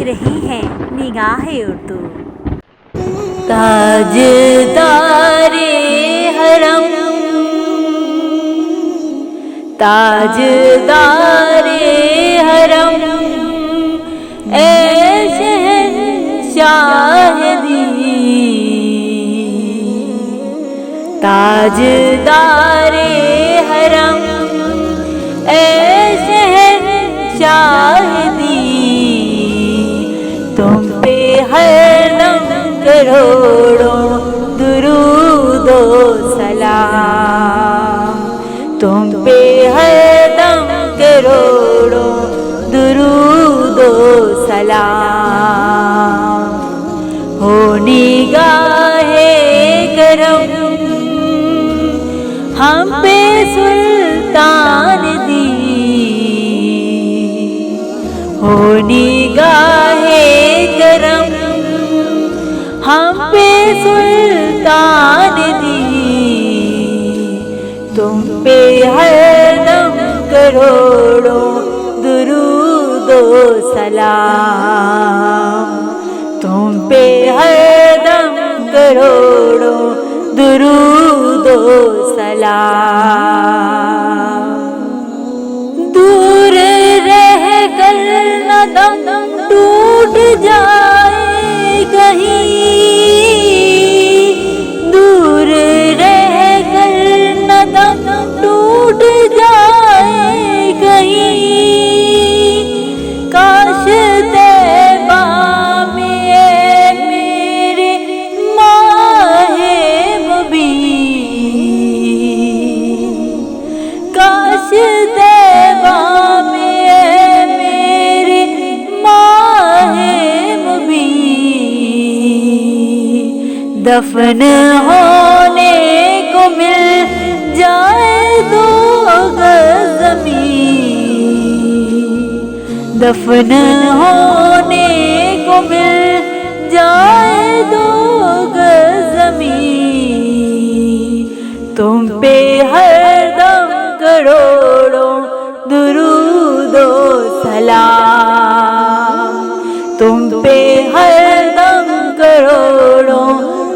رہے ہیں نگاہ اردو۔ تاجدار حرم، تاجدار حرم، اے شہنشاہ دین، تاجدار حرم، اے شہنشاہ دین، تم پہ ہر دم کروڑوں درود و سلام، تم پہ ہر دم کروڑوں درود و سلام، ہو نگاہ کرم ہم پہ سلطان دی، ہو نگاہ کرم ہم پہ سلطان دی، تم پہ ہر دم کروڑوں درود و سلام، تم پہ ہر دم کروڑوں درود و سلام، دور رہ کر نہ دم ٹوٹ جائے کہیں، دور رہ کر نہ دم ٹوٹ جائے کہیں، کاش طیبہ میں میرے ماہ مبین، کاش طیبہ میں میرے ماہ مبین، دفن ہونے کو مل جائے دو گز زمین، دفن ہونے کو مل جائے دو گز زمین، تم پہ ہر دم کروڑوں درود و سلام، تم پہ ہر دم کروڑوں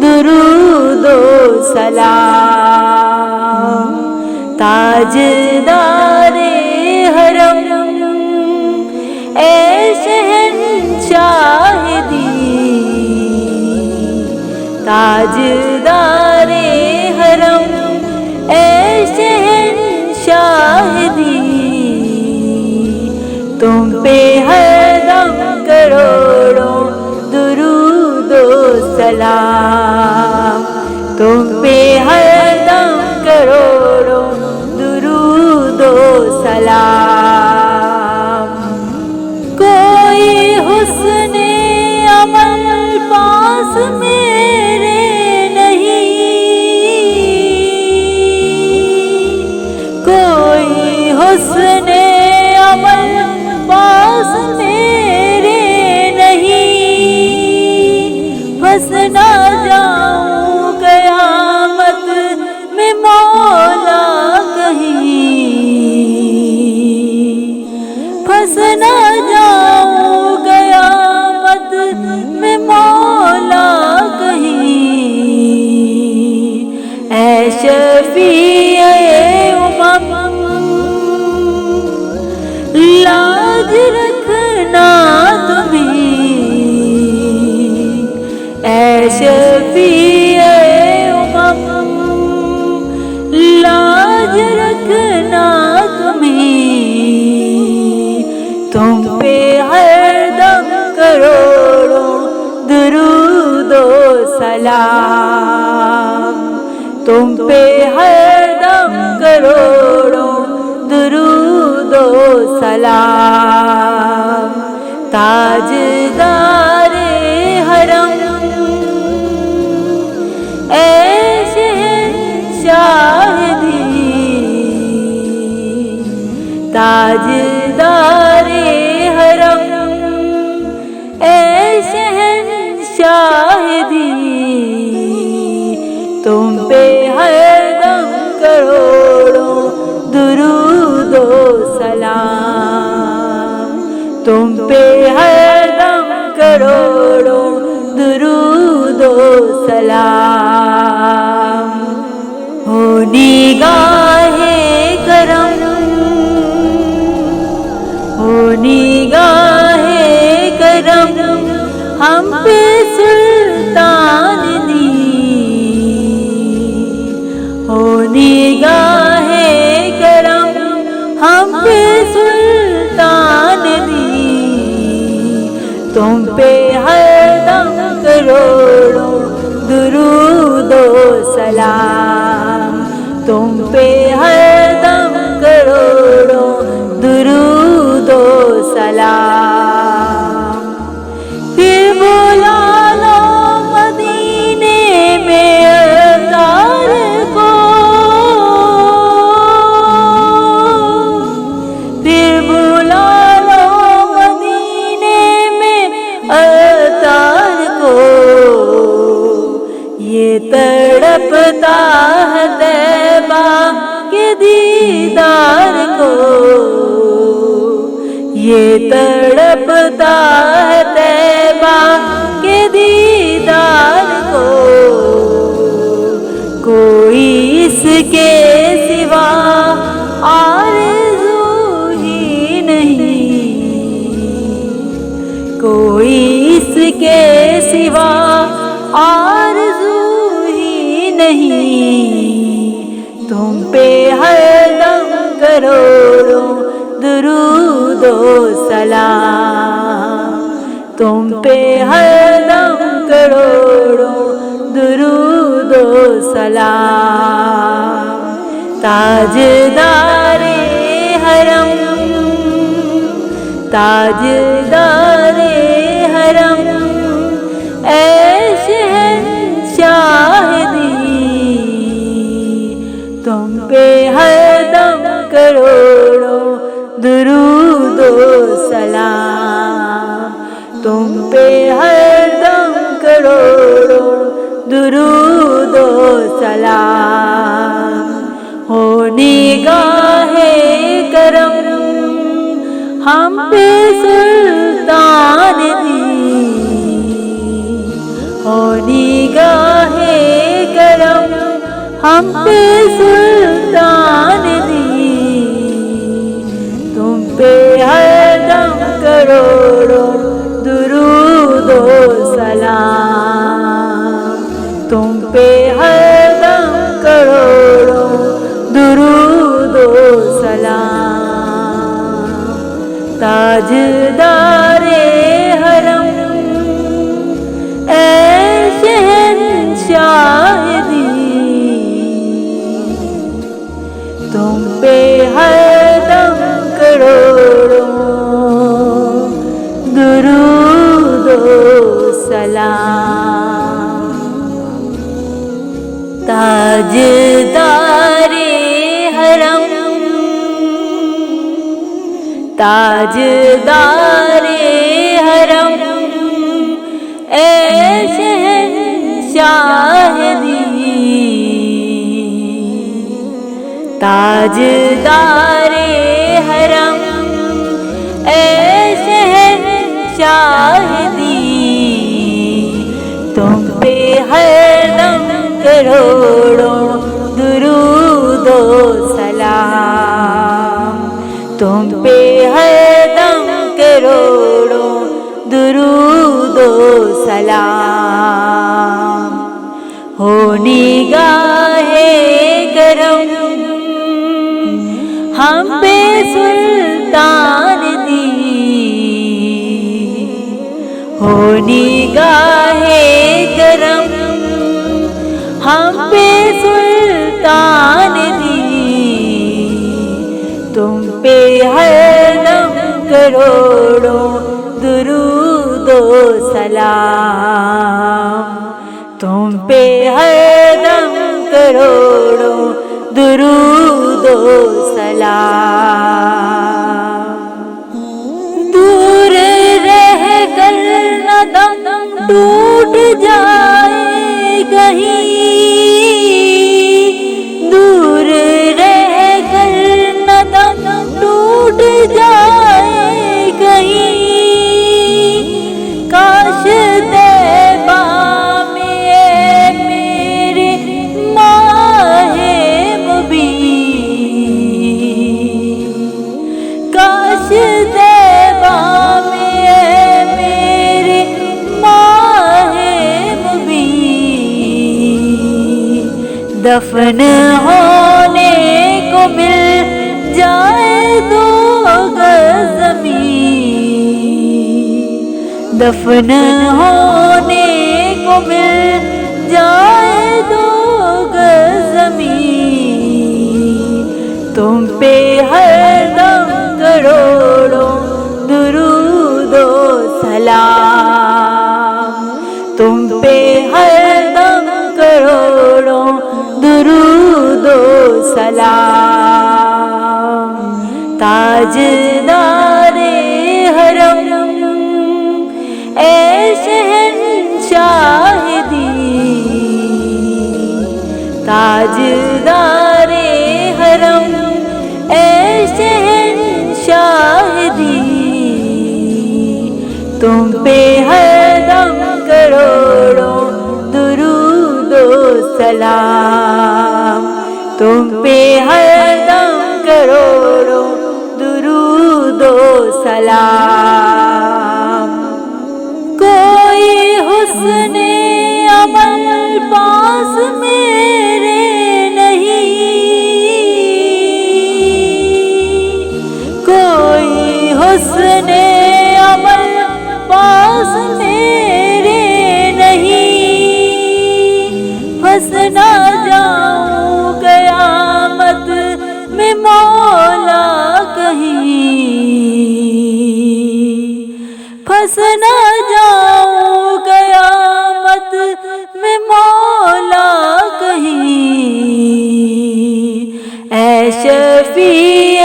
درود و سلام، تاجدار حرم، اے شہنشاہ دین، تاجدار حرم، اے شہنشاہ دین، تم پہ ہر دم کروڑوں درود و سلام، تم پہ ہر دم کروڑوں درود و سلام، کوئی حسن عمل پاس میرے نہیں، کوئی حسن عمل پاس میرے نہیں، پھنس نہ جاؤں قیامت میں مولا کہیں، پھنس نہ جاؤں قیامت میں مولا کہیں، اے شفیع امم لاج رکھنا تمہیں، اے شفیع امم لاج رکھنا تمہیں، تم پہ ہر دم کروڑوں درود و سلام، تم پہ ہر دم کروڑوں درود و سلام، تاجدار حرم، اے شہنشاہ دین، تاجدار حرم، اے شہنشاہ دین، تم پہ ہر دم کروڑوں درود و سلام، تم پہ ہر دم کروڑوں درود و سلام ہو نگاہ کرم ہو نگاہ کرم ہم پہ سلطان دی ہو نگاہ کرم ہم پہ سلطان دی تم پہ ہر دم کروڑوں درود و سلام تم پہ ہر دم کروڑوں درود و سلام پھر بلا لو مدینے میں اتار کو پھر بلا لو مدینے میں اتار کو یہ تڑپتا ہے طیبہ کے دیدار کو یہ تڑپتا ہے طیبہ کے دیدار کو کوئی اس کے سوا آرزو ہی نہیں کوئی اس کے سوا آرزو ہی نہیں تم پہ ہر دم کروڑوں درود و سلام تم پہ ہر دم کروڑوں درود و سلام تاجدار حرم تاجدار حرم اے شہنشاہ دی تم پہ ہر دم کروڑوں درود و سلام تم پہ ہر دم کروڑوں درود و سلام ہو نگاہ کرم ہم پہ سلطان دی ہو نگاہ کرم ہم پہ سلطان دی تم پہ ہر دم کروڑوں درود و سلام تم پہ ہر دم کروڑوں درود و سلام تاجدار حرم اے شہنشاہ دی تم پہ ہر دم کروڑوں درود و سلام تاجدار حرم تاجدار حرم اے شہنشاہ دی تاجدار حرم اے شہنشاہ دی تم پہ ہر دم کروڑوں درود و سلام تم پہ ہر دم کروڑوں درود و سلام ہو نگاہ کرم ہم پہ سلطان دی ہو نگاہ کرم ہم پہ سلطان دی تم پہ ہر دم کروڑوں درود و سلام تم پہ ہر دم کروڑوں درود و سلام دور رہ کر نہ دم ٹوٹ جائے کہیں دور رہ کر نہ دم ٹوٹ جائے کہیں کاش دفن ہونے کو مل جائے 2 گز زمین، دفن ہونے کو مل جائے 2 گز زمین، تم پہ ہر دم کروڑوں درود و سلام، تم پہ ہر دم کروڑوں درود و سلام، تاجدار حرم اے شہنشاہ دین، تاجدار حرم اے شہنشاہ دین، تم پہ ہر دم کروڑوں درود و سلام، تم پہ ہر دم کروڑوں درود و سلام۔ کوئی حسن عمل پاس میرے نہیں، کوئی حسن عمل پاس میرے نہیں، پھنس نہ جاؤں قیامت میں مولا کہیں، پھنس نہ جاؤں قیامت میں مولا کہیں، اے شفیع